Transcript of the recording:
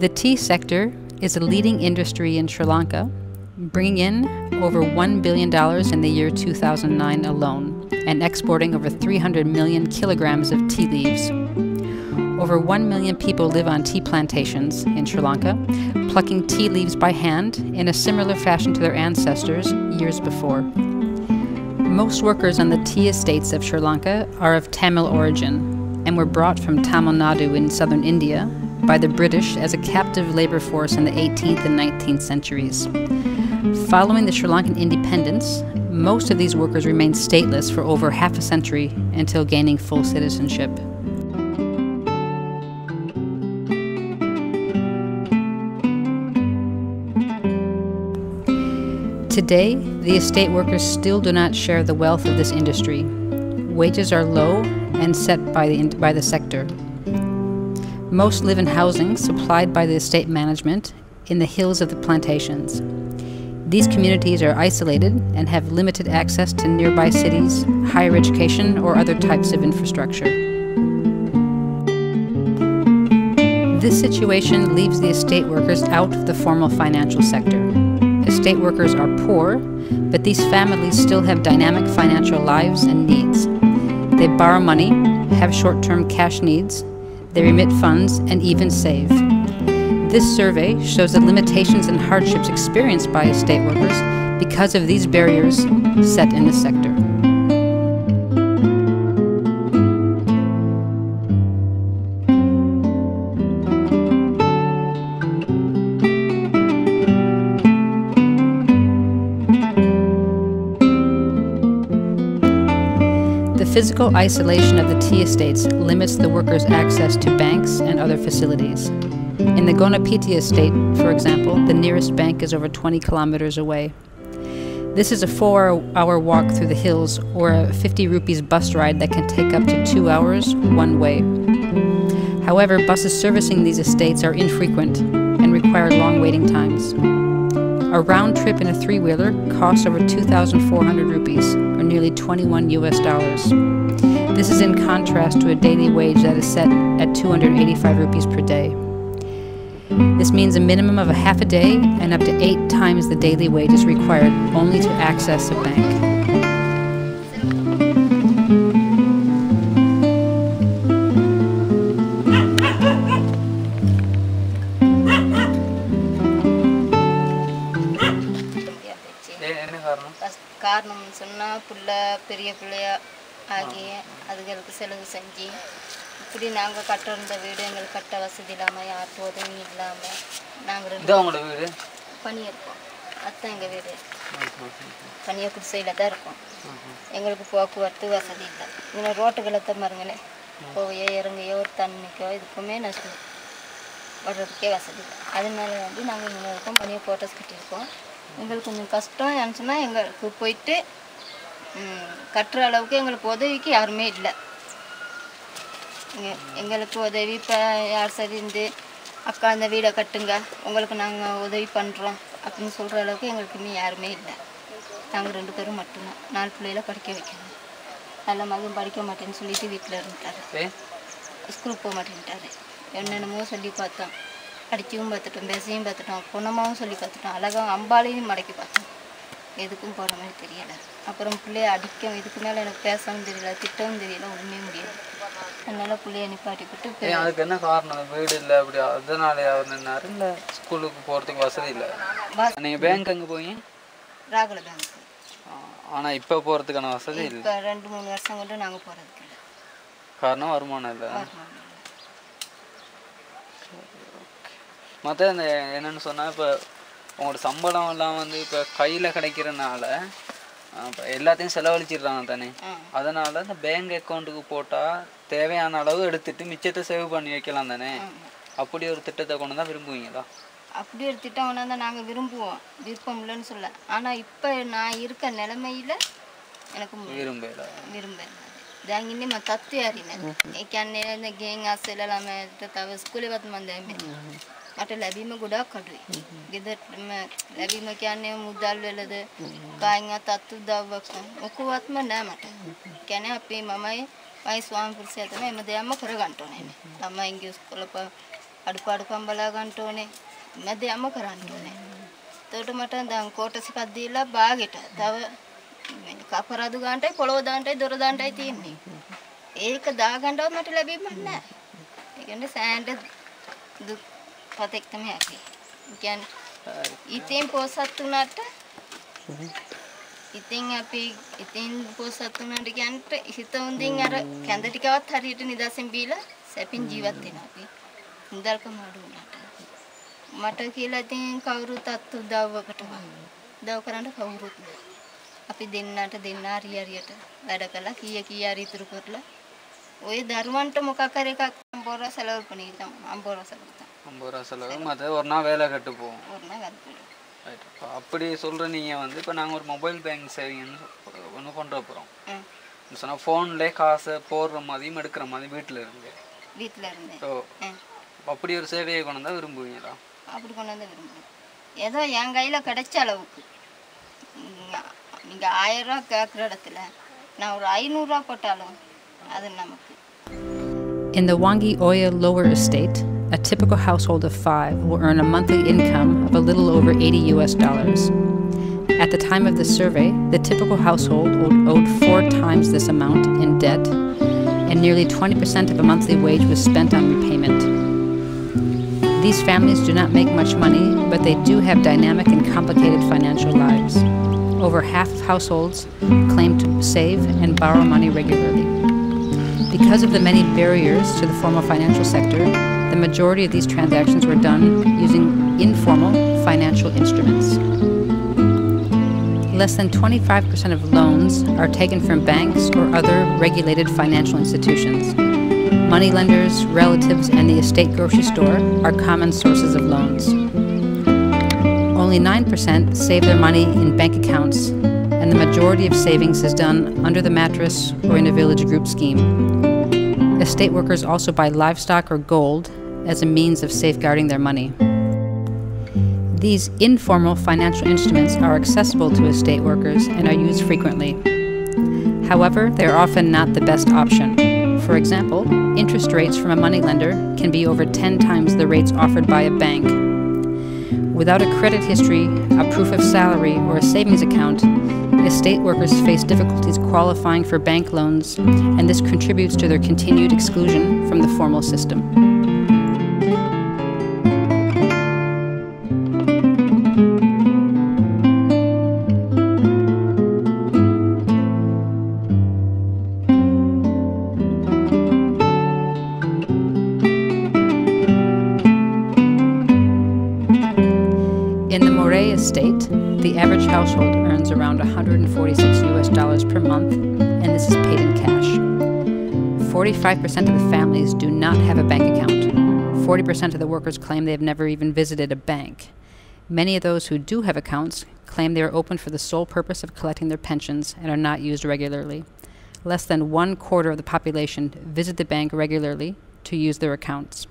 The tea sector is a leading industry in Sri Lanka, bringing in over $1 billion in the year 2009 alone, and exporting over 300 million kilograms of tea leaves. Over 1 million people live on tea plantations in Sri Lanka, plucking tea leaves by hand in a similar fashion to their ancestors years before. Most workers on the tea estates of Sri Lanka are of Tamil origin and were brought from Tamil Nadu in southern India by the British as a captive labor force in the 18th and 19th centuries. Following the Sri Lankan independence, most of these workers remained stateless for over half a century until gaining full citizenship. Today, the estate workers still do not share the wealth of this industry. Wages are low and set by the sector. Most live in housing supplied by the estate management in the hills of the plantations. These communities are isolated and have limited access to nearby cities, higher education, or other types of infrastructure. This situation leaves the estate workers out of the formal financial sector. Estate workers are poor, but these families still have dynamic financial lives and needs. They borrow money, have short-term cash needs, they remit funds, and even save. This survey shows the limitations and hardships experienced by estate workers because of these barriers set in the sector. The physical isolation of the tea estates limits the workers' access to banks and other facilities. In the Gonapiti estate, for example, the nearest bank is over 20 kilometers away. This is a 4-hour walk through the hills or a 50 rupees bus ride that can take up to 2 hours one way. However, buses servicing these estates are infrequent and require long waiting times. A round trip in a three-wheeler costs over 2,400 rupees, or nearly $21 US. This is in contrast to a daily wage that is set at 285 rupees per day. This means a minimum of a half a day and up to 8 times the daily wage is required only to access a bank. காரணம் சொன்னா புள்ள பெரிய பிள்ளையா ஆகி அதுகளுக்கு செலவு செஞ்சு இப்படி நாங்க கட்டிருந்த வீடு எங்களுக்கு கட்ட வசதி இல்லாம யாருக்கும் உதவி இல்லாம நாங்க ரெண்டு வீடு பனியா இருக்கோம். அதான் எங்க வீடு பனியா குடிசையில தான் இருக்கோம். எங்களுக்கு போக்குவரத்து வசதி இல்லை. இன்னும் ரோட்டுகளை தான் பாருங்களேன், போவையோ இறங்கையோ ஒரு தண்ணிக்கோ இதுக்குமே நஷ்டம் வர்றதுக்கே வசதி இல்லை. அதனால வந்து நாங்கள் இங்கே இருக்கோம், பனியை போட்டோஸ் கட்டியிருக்கோம். எங்களுக்கு கொஞ்சம் கஷ்டம் ஏன்னுச்சுன்னா எங்களுக்கு போயிட்டு கட்டுற அளவுக்கு எங்களுக்கு உதவிக்கு யாருமே இல்லை. எங்களுக்கு உதவி இப்போ யார் சரி இருந்து அக்கா இந்த வீடை கட்டுங்க உங்களுக்கு நாங்கள் உதவி பண்ணுறோம் அப்படின்னு சொல்கிற அளவுக்கு எங்களுக்கு இன்னும் யாருமே இல்லை. நாங்கள் 2 பேரும் மட்டும்தான். 4 பிள்ளைகளை படிக்க வைக்கணும். நல்ல மகன் படிக்க மாட்டேன்னு சொல்லிட்டு வீட்டில் இருந்துட்டாரு, ஸ்கூலுக்கு போக மாட்டேன்ட்டாரு. என்னென்னமோ சொல்லி பார்த்தோம், அடிக்கவும் பார்த்துட்டோம், பேசையும் பார்த்துட்டோம், பொண்ணமாவும் சொல்லி பார்த்துட்டோம், அழகாக அம்பாலையும் மடக்கி பார்த்தோம். எதுக்கும் போகிற மாதிரி தெரியலை. அப்புறம் பிள்ளைய அடிக்கும், இதுக்கு மேலே எனக்கு பேசவும் தெரியல, திட்டவும் தெரியல, ஒன்றுமே முடியாது. அதனால பிள்ளைய நிப்பாட்டி விட்டு. அதுக்கு என்ன காரணம்? வீடு இல்லை அப்படி அதனால அவர் நின்னாரு இல்லை ஸ்கூலுக்கு போகிறதுக்கு வசதி இல்லை. நீங்கள் பேங்க் அங்கே போய் ராகுல பேங்க். ஆனால் இப்போ போகிறதுக்கான வசதி இல்லை. இப்போ 2-3 வருஷம் கொண்டு நாங்கள் போகிறதுக்கு இல்லை. காரணம் வருமானம் இல்லை. மற்ற இந்த என்னென்னு சொன்னால் இப்போ உங்களோட சம்பளம் எல்லாம் வந்து இப்போ கையில் கிடைக்கிறனால இப்போ எல்லாத்தையும் செலவழிச்சிடுறாங்க தானே. அதனால் இந்த பேங்க் அக்கௌண்ட்டுக்கு போட்டால் தேவையான அளவு எடுத்துட்டு மிச்சத்தை சேவ் பண்ணி வைக்கலாம் தானே. அப்படி ஒரு திட்டத்தை கொண்டு தான் விரும்புவீங்களா? அப்படி ஒரு திட்டம் கொண்டு தான் நாங்கள் விரும்புவோம், விருப்பம் இல்லைன்னு சொல்ல. ஆனால் இப்போ நான் இருக்க நிலைமையில் எனக்கு விரும்பல. දැන් මම තත්ත්වය හරිනේ. ඒ කියන්නේ ගෙන් අස්සෙලා ළමයට තව ඉස්කෝලේවත් මම දැන් මට ලැබීම ගොඩක් අඩුයි. ගෙදරම ලැබීම කියන්නේ මුදල් වලද කායින්වත් අත්උදව්වක් මොකවත්ම නෑ මට. කියන්නේ අපි මමයි ස්වාමි පුරුෂයා තමයි හැම දෙයක්ම කරගන්න ඕනේ. ළමයින්ගේ ඉස්කෝල අඩුපාඩුකම් බලා ගන්න ඕනේ. මැදයම කරන්න ඕනේ. එතකොට මට දැන් කෝටස් එකක් දීලා බාගෙට තව මේ කපරාදු ගන්නටයි පොළොව දාන්නටයි දොර දාන්නටයි තියෙන්නේ. ඒක දාගන්නවත් මට ලැබෙන්නේ නැහැ. ඒ කියන්නේ සෑහෙන දුක්පතෙක් තමයි අපි. කියන්නේ ඉතින් පොසත් උනාට ඉතින් අපි ඉතින් පොසත් උනාට කියන්ට හිත හොඳින් අර කැඳ ටිකවත් හරියට නිදාසෙන් බීලා සැපින් ජීවත් වෙනවා අපි. මුදල්කම අඩු වුණාට. මට කියලා ඉතින් කවුරුත් අත් උදව්වකට උදව් කරන්න කවුරුත් නැහැ. අපි දෙන්නට දෙන්න හරියට වැඩ කළා කීය හරි ඉතුරු කරලා ඔය දරුවන්ට මොකක් හරි එකක් අම්බෝරා සලව පණීතම් අම්බෝරා සලව மற்ற ஒரு நாள் வேலை கட்டு போவோம். ஒரு நாள் அது போயிடும். ரைட். இப்போ அப்படி சொல்கிற நீங்கள் வந்து இப்போ நாங்கள் ஒரு மொபைல் பேங்க் சேவிங்னு ஒன்று கொண்டு போகிறோம். சொன்னால் ஃபோன்லேயே காசை போடுற மாதிரியும் எடுக்கிற மாதிரி வீட்டில் இருந்து இருந்து ஓ அப்படி ஒரு சேவையை கொண்டு வந்தால் விரும்புவீங்களா? அப்படி கொண்டு வந்து விரும்புவேன். ஏதோ என் கையில் கிடைச்ச அளவுக்கு நீங்கள் 1000 ரூபா கேட்குற இடத்துல நான் ஒரு 500 ரூபா போட்டாலும் அது நமக்கு. In the Wangi Oya Lower Estate, a typical household of 5 will earn a monthly income of a little over $80. At the time of the survey, the typical household owed 4 times this amount in debt, and nearly 20% of a monthly wage was spent on repayment. These families do not make much money, but they do have dynamic and complicated financial lives. Over half of households claim to save and borrow money regularly. Because of the many barriers to the formal financial sector, the majority of these transactions were done using informal financial instruments. Less than 25% of loans are taken from banks or other regulated financial institutions. Moneylenders, relatives, and the estate grocery store are common sources of loans. Only 9% save their money in bank accounts, and the majority of savings is done under the mattress or in a village group scheme. Estate workers also buy livestock or gold as a means of safeguarding their money. These informal financial instruments are accessible to estate workers and are used frequently. However, they are often not the best option. For example, interest rates from a moneylender can be over 10 times the rates offered by a bank. Without a credit history, a proof of salary, or a savings account, estate workers face difficulties qualifying for bank loans, and this contributes to their continued exclusion from the formal system. In the Moray estate, the average household earns around $146 per month, and this is paid in cash. 45% of the families do not have a bank account. 40% of the workers claim they have never even visited a bank. Many of those who do have accounts claim they are open for the sole purpose of collecting their pensions and are not used regularly. Less than 1/4 of the population visit the bank regularly to use their accounts.